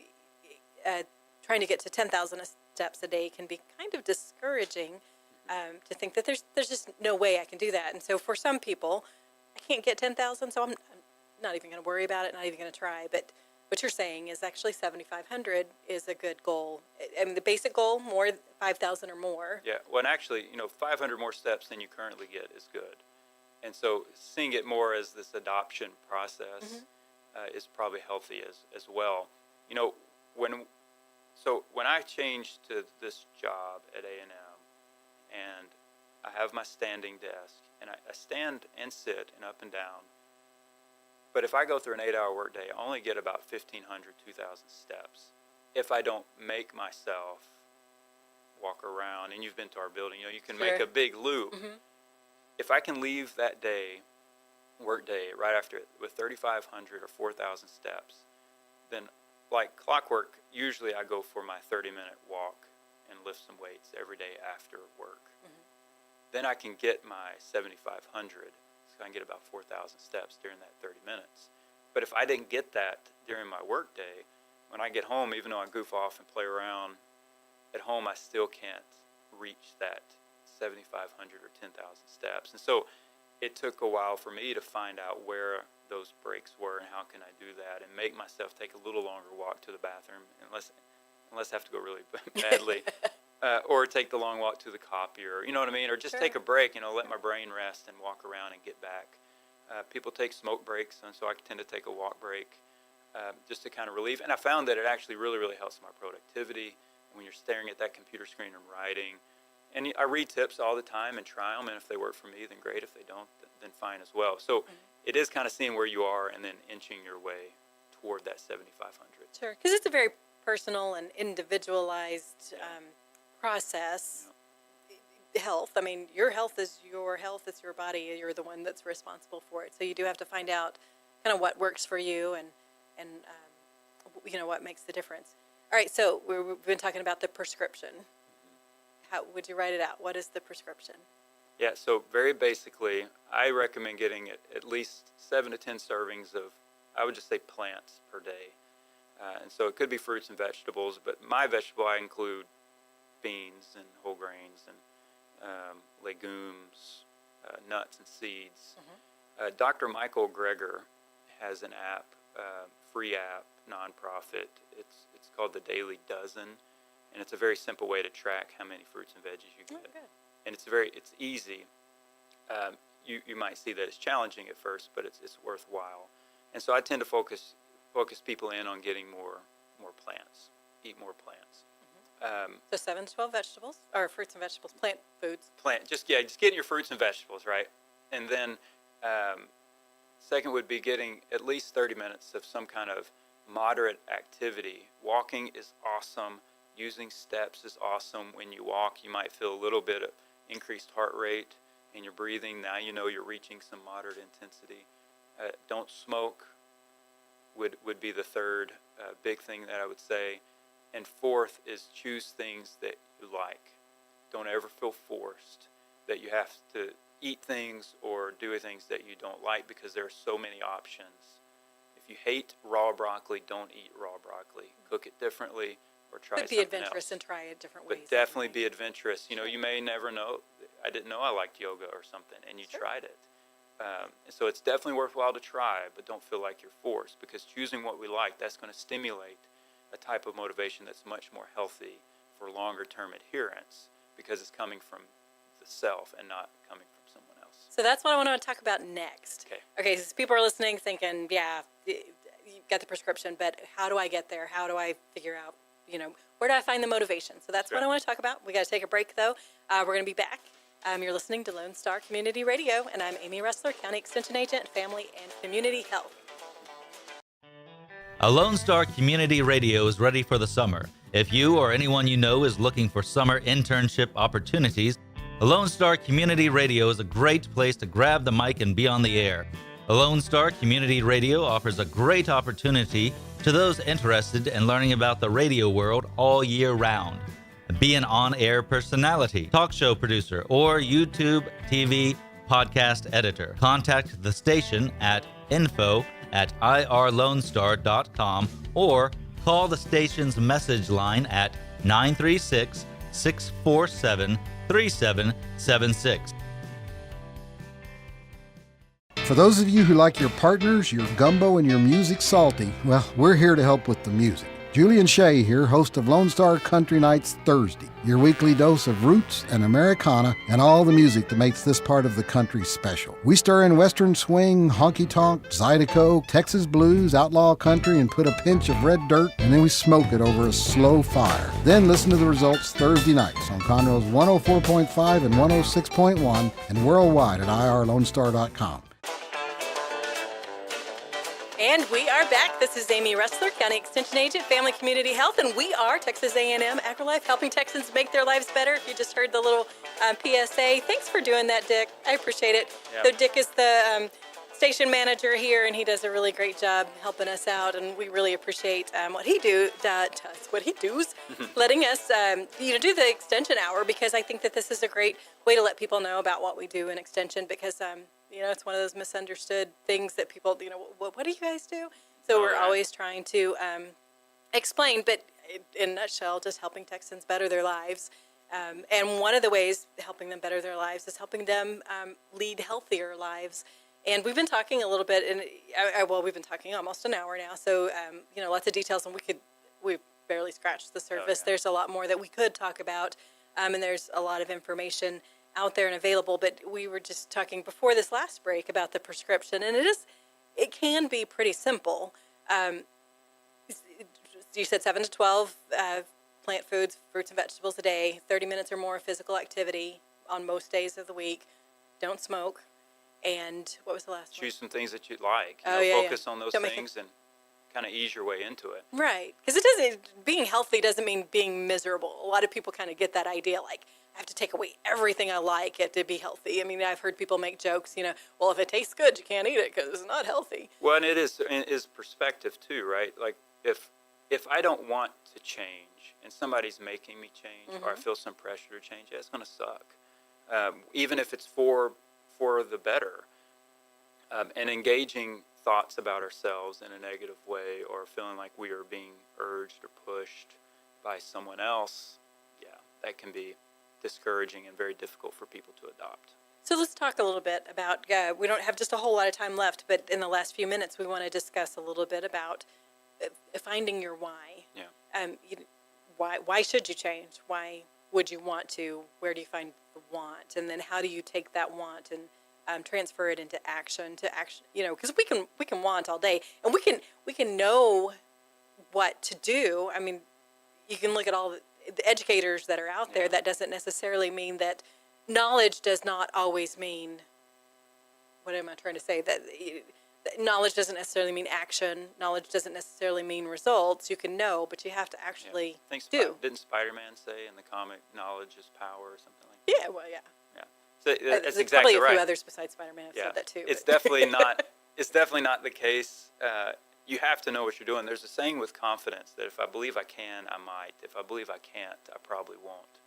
S2: trying to get to 10,000 steps a day can be kind of discouraging, to think that there's just no way I can do that. And so for some people, I can't get 10,000, so I'm not even going to worry about it, not even going to try. But what you're saying is actually 7,500 is a good goal. I mean, the basic goal, more 5,000 or more.
S3: Yeah, well, and actually, 500 more steps than you currently get is good. And so seeing it more as this adoption process is probably healthy as well. When I changed to this job at A&M, and I have my standing desk, and I stand and sit and up and down, but if I go through an 8-hour workday, I only get about 1,500, 2,000 steps if I don't make myself walk around, and you've been to our building, you know, you can
S2: Sure.
S3: make a big loop. If I can leave that day, work day, right after it with 3,500 or 4,000 steps, then like clockwork, usually I go for my 30-minute walk and lift some weights every day after work. Then I can get my 7,500, so I can get about 4,000 steps during that 30 minutes. But if I didn't get that during my work day, when I get home, even though I goof off and play around at home, I still can't reach that 7,500 or 10,000 steps. And so it took a while for me to find out where those breaks were and how can I do that and make myself take a little longer walk to the bathroom, unless I have to go really badly, or take the long walk to the copier, you know what I mean? Or just take a break, you know, let my brain rest and walk around and get back. People take smoke breaks, and so I tend to take a walk break just to kind of relieve. And I found that it actually really, really helps my productivity when you're staring at that computer screen and writing. And I read tips all the time and try them, and if they work for me, then great. If they don't, then fine as well. So it is kind of seeing where you are and then inching your way toward that 7,500.
S2: Sure, because it's a very personal and individualized process. Health, I mean, your health, it's your body, you're the one that's responsible for it. So you do have to find out kind of what works for you and you know, what makes the difference. All right, so we've been talking about the prescription. How would you write it out? What is the prescription?
S3: Yeah, so very basically, I recommend getting at least 7 to 10 servings of, I would just say, plants per day. And so it could be fruits and vegetables, but my vegetable, I include beans and whole grains and legumes, nuts and seeds. Dr. Michael Greger has an app, free app, nonprofit. It's called the Daily Dozen, and it's a very simple way to track how many fruits and veggies you get. And it's easy. You might see that it's challenging at first, but it's worthwhile. And so I tend to focus people in on getting more plants, eat more plants.
S2: So 7 to 12 vegetables, or fruits and vegetables, plant foods.
S3: Just getting your fruits and vegetables, right? And then second would be getting at least 30 minutes of some kind of moderate activity. Walking is awesome. Using steps is awesome. When you walk, you might feel a little bit of increased heart rate in your breathing. Now you know you're reaching some moderate intensity. Don't smoke would be the third big thing that I would say. And fourth is choose things that you like. Don't ever feel forced that you have to eat things or do things that you don't like, because there are so many options. If you hate raw broccoli, don't eat raw broccoli. Cook it differently or try something else.
S2: Be adventurous and try it different ways.
S3: But definitely be adventurous. You know, you may never know. I didn't know I liked yoga or something, and you tried it. So it's definitely worthwhile to try, but don't feel like you're forced, because choosing what we like, that's going to stimulate a type of motivation that's much more healthy for longer term adherence, because it's coming from the self and not coming from someone else.
S2: So that's what I want to talk about next. Okay, so people are listening thinking, yeah, you got the prescription, but how do I get there? How do I figure out, you know, where do I find the motivation? So that's what I want to talk about. We got to take a break, though. We're going to be back. You're listening to Lone Star Community Radio, and I'm Amy Ressler, County Extension Agent, Family and Community Health.
S10: A Lone Star Community Radio is ready for the summer. If you or anyone you know is looking for summer internship opportunities, a Lone Star Community Radio is a great place to grab the mic and be on the air. A Lone Star Community Radio offers a great opportunity to those interested in learning about the radio world all year round. Be an on-air personality, talk show producer, or YouTube, TV, podcast editor. Contact the station at info@irlonestar.com or call the station's message line at 936-647-3776.
S11: For those of you who like your partners, your gumbo, and your music salty, well, we're here to help with the music. Julian Shea here, host of Lone Star Country Nights Thursday, your weekly dose of roots and Americana and all the music that makes this part of the country special. We stir in Western swing, honky-tonk, Zydeco, Texas blues, outlaw country, and put a pinch of red dirt, and then we smoke it over a slow fire. Then listen to the results Thursday nights on Conroe's 104.5 and 106.1 and worldwide at irlonestar.com.
S2: And we are back. This is Amy Ressler, County Extension Agent, Family Community Health, and we are Texas A&M AgriLife, helping Texans make their lives better. If you just heard the little PSA, thanks for doing that, Dick. I appreciate it.
S3: Yep.
S2: So Dick is the station manager here, and he does a really great job helping us out, and we really appreciate what he does, letting us do the extension hour, because I think that this is a great way to let people know about what we do in extension, because it's one of those misunderstood things that people, what do you guys do? So we're always trying to explain, but in a nutshell, just helping Texans better their lives. And one of the ways helping them better their lives is helping them lead healthier lives. And we've been talking a little bit, and we've been talking almost an hour now. So, lots of details, and we've barely scratched the surface.
S3: Oh, yeah.
S2: There's a lot more that we could talk about, and there's a lot of information out there and available. But we were just talking before this last break about the prescription, and it can be pretty simple. You said 7 to 12 plant foods, fruits and vegetables a day, 30 minutes or more of physical activity on most days of the week. Don't smoke. And what was the last one?
S3: Choose some things that you like. Focus on those things and kind of ease your way into it.
S2: Right. Because being healthy doesn't mean being miserable. A lot of people kind of get that idea, like, I have to take away everything I like to be healthy. I mean, I've heard people make jokes, well, if it tastes good, you can't eat it because it's not healthy.
S3: Well, and it is perspective too, right? Like if I don't want to change and somebody's making me change, or I feel some pressure to change, it's going to suck. Even if it's for the better. And engaging thoughts about ourselves in a negative way, or feeling like we are being urged or pushed by someone else, that can be discouraging and very difficult for people to adopt.
S2: So let's talk a little bit about, we don't have just a whole lot of time left, but in the last few minutes we want to discuss a little bit about finding your why.
S3: Yeah.
S2: Why should you change? Why would you want to? Where do you find the want? And then how do you take that want and transfer it into action? Because we can want all day, and we can know what to do. I mean, you can look at all the educators that are out there. That doesn't necessarily mean that knowledge does not always mean. What am I trying to say? That knowledge doesn't necessarily mean action. Knowledge doesn't necessarily mean results. You can know, but you have to actually do.
S3: Didn't Spider-Man say in the comic, knowledge is power or something like
S2: that? Yeah, well, yeah.
S3: So that's exactly
S2: probably
S3: right.
S2: A few others besides Spider-Man have said that too.
S3: It's definitely not. It's definitely not the case. You have to know what you're doing. There's a saying with confidence that if I believe I can, I might. If I believe I can't, I probably won't.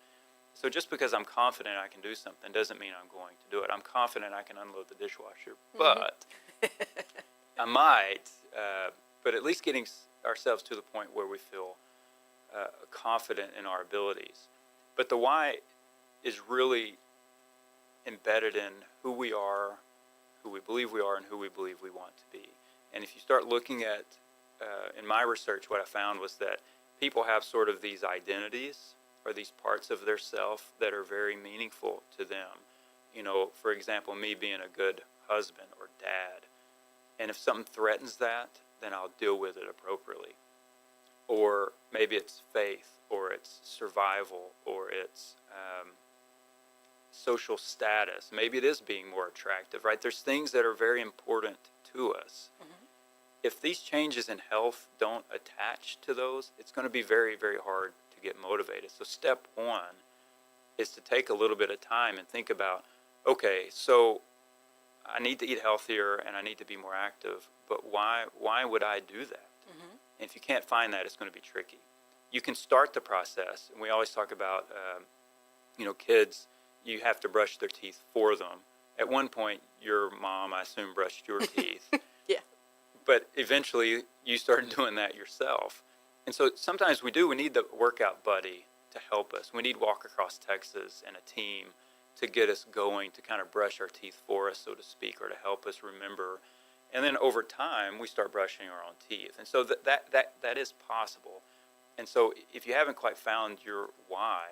S3: So just because I'm confident I can do something doesn't mean I'm going to do it. I'm confident I can unload the dishwasher, but I might. But at least getting ourselves to the point where we feel confident in our abilities. But the why is really embedded in who we are, who we believe we are, and who we believe we want to be. And if you start looking at, in my research, what I found was that people have sort of these identities or these parts of their self that are very meaningful to them. For example, me being a good husband or dad. And if something threatens that, then I'll deal with it appropriately. Or maybe it's faith, or it's survival, or it's social status. Maybe it is being more attractive, right? There's things that are very important to us. If these changes in health don't attach to those, it's going to be very, very hard to get motivated. So step one is to take a little bit of time and think about, okay, so I need to eat healthier and I need to be more active, but why would I do that? And if you can't find that, it's going to be tricky. You can start the process, and we always talk about, kids, you have to brush their teeth for them. At one point, your mom, I assume, brushed your teeth.
S2: Yeah.
S3: But eventually, you started doing that yourself. And so sometimes we need the workout buddy to help us. We need Walk Across Texas and a team to get us going, to kind of brush our teeth for us, so to speak, or to help us remember. And then over time, we start brushing our own teeth. And so that is possible. And so if you haven't quite found your why,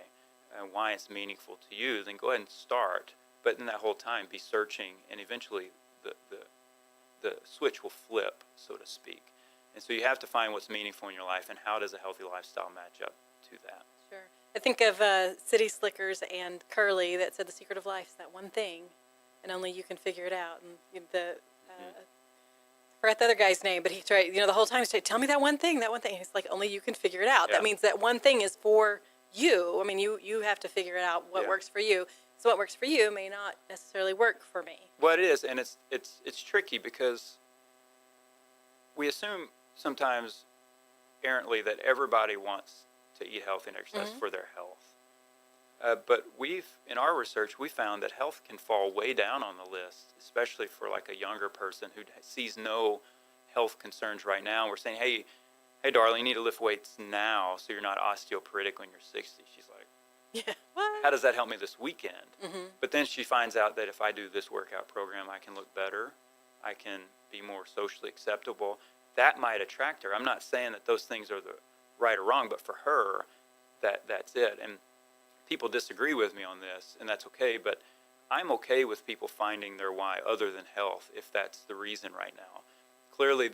S3: and why it's meaningful to you, then go ahead and start. But in that whole time, be searching, and eventually the switch will flip, so to speak. And so you have to find what's meaningful in your life, and how does a healthy lifestyle match up to that?
S2: Sure. I think of City Slickers and Curly that said the secret of life is that one thing, and only you can figure it out. And the forgot the other guy's name, but he tried, the whole time he said, tell me that one thing. And he's like, only you can figure it out.
S3: Yeah.
S2: That means that one thing is for you. I mean, you have to figure it out what works for you. So what works for you may not necessarily work for me.
S3: Well, it is, and it's tricky because we assume sometimes errantly that everybody wants to eat healthy and exercise for their health. But in our research, we found that health can fall way down on the list, especially for like a younger person who sees no health concerns right now. We're saying, hey, darling, you need to lift weights now so you're not osteoporotic when you're 60. She's like,
S2: Yeah. What?
S3: how does that help me this weekend? But then she finds out that if I do this workout program, I can look better. I can be more socially acceptable. That might attract her. I'm not saying that those things are the right or wrong, but for her, that's it. And people disagree with me on this, and that's okay. But I'm okay with people finding their why other than health, if that's the reason right now. Clearly,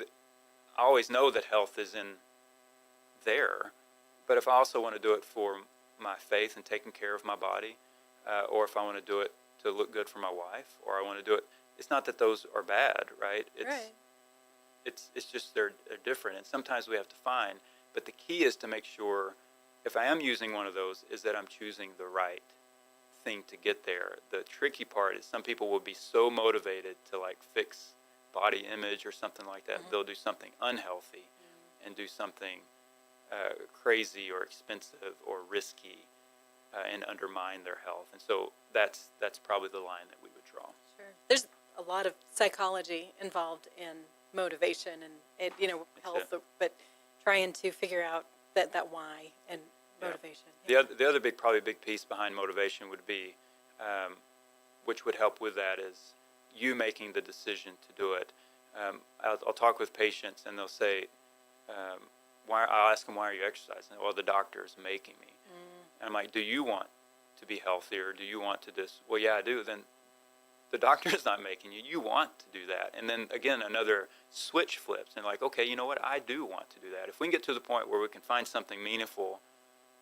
S3: I always know that health is in there, but if I also want to do it for my faith and taking care of my body, or if I want to do it to look good for my wife, or I want to do it, it's not that those are bad, right? It's just they're different, and sometimes we have to find. But the key is to make sure, if I am using one of those, is that I'm choosing the right thing to get there. The tricky part is some people will be so motivated to like fix body image or something like that, they'll do something unhealthy and do something crazy or expensive or risky and undermine their health. And so that's probably the line that we would draw.
S2: Sure. There's a lot of psychology involved in motivation and health, but trying to figure out that why and motivation.
S3: Yeah. The other probably big piece behind motivation would be, which would help with that, is you making the decision to do it. I'll talk with patients and they'll say, I'll ask them, why are you exercising? Well, the doctor is making me. And I'm like, do you want to be healthier? Do you want to this? Well, yeah, I do. Then the doctor is not making you. You want to do that. And then again, another switch flips and like, okay, you know what? I do want to do that. If we can get to the point where we can find something meaningful,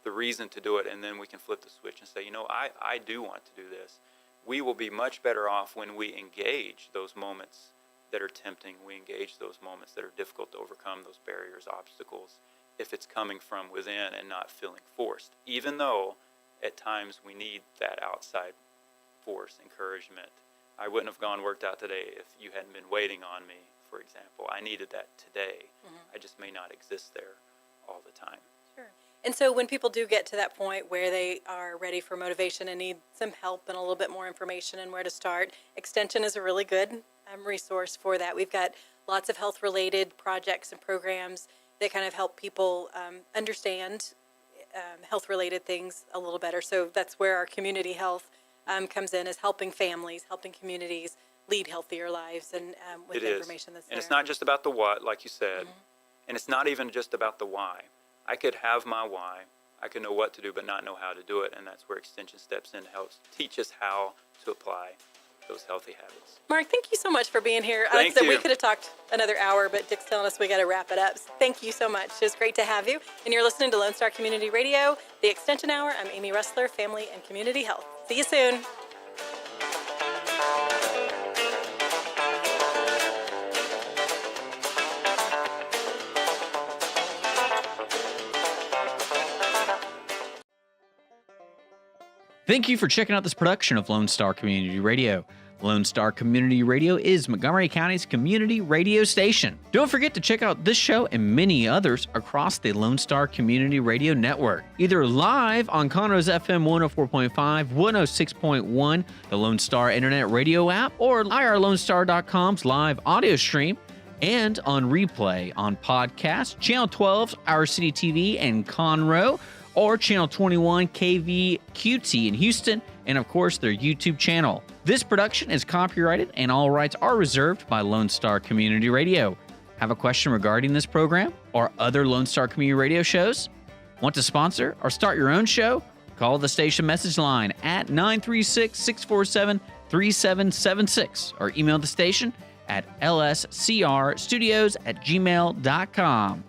S3: the reason to do it, and then we can flip the switch and say, I do want to do this. We will be much better off when we engage those moments that are tempting. We engage those moments that are difficult to overcome, those barriers, obstacles, if it's coming from within and not feeling forced, even though at times we need that outside force, encouragement. I wouldn't have worked out today if you hadn't been waiting on me, for example. I needed that today. I just may not exist there all the time.
S2: Sure. And so when people do get to that point where they are ready for motivation and need some help and a little bit more information and where to start, Extension is a really good resource for that. We've got lots of health-related projects and programs that kind of help people understand health-related things a little better. So that's where our community health comes in, is helping families, helping communities lead healthier lives, and with the information that's there.
S3: And it's not just about the what, like you said, and it's not even just about the why. I could have my why, I could know what to do, but not know how to do it, and that's where Extension steps in and helps teach us how to apply those healthy habits.
S2: Mark, thank you so much for being here.
S3: Thank you.
S2: We could have talked another hour, but Dick's telling us we got to wrap it up. So thank you so much. It's great to have you. And you're listening to Lone Star Community Radio, the Extension Hour. I'm Amy Rustler, Family and Community Health. See you soon.
S4: Thank you for checking out this production of Lone Star Community Radio. Lone Star Community Radio is Montgomery County's community radio station. Don't forget to check out this show and many others across the Lone Star Community Radio Network, either live on Conroe's FM 104.5, 106.1, the Lone Star Internet Radio app, or irlonestar.com's live audio stream, and on replay on podcast, Channel 12's Our City TV in Conroe, or Channel 21 KVQT in Houston, and of course their YouTube channel. This production is copyrighted and all rights are reserved by Lone Star Community Radio. Have a question regarding this program or other Lone Star Community Radio shows? Want to sponsor or start your own show? Call the station message line at 936-647-3776 or email the station at lscrstudios@gmail.com.